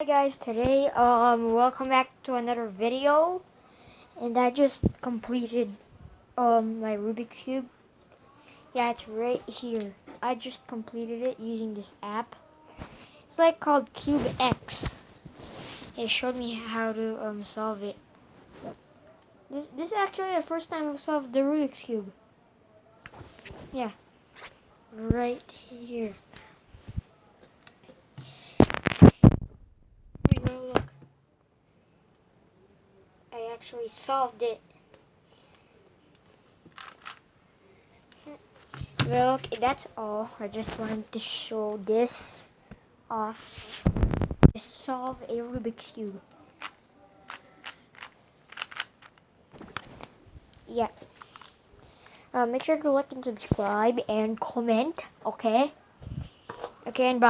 Hi guys, today welcome back to another video, and I just completed my Rubik's Cube. Yeah, it's right here. I just completed it using this app. It's like called Cube X. It showed me how to solve it. This is actually the first time I've solved the Rubik's Cube. Yeah, right here. Here we go, look. I actually solved it. Well, okay, that's all. I just wanted to show this off. Solve a Rubik's Cube. Yeah. Make sure to like and subscribe and comment. Okay. Okay, and bye.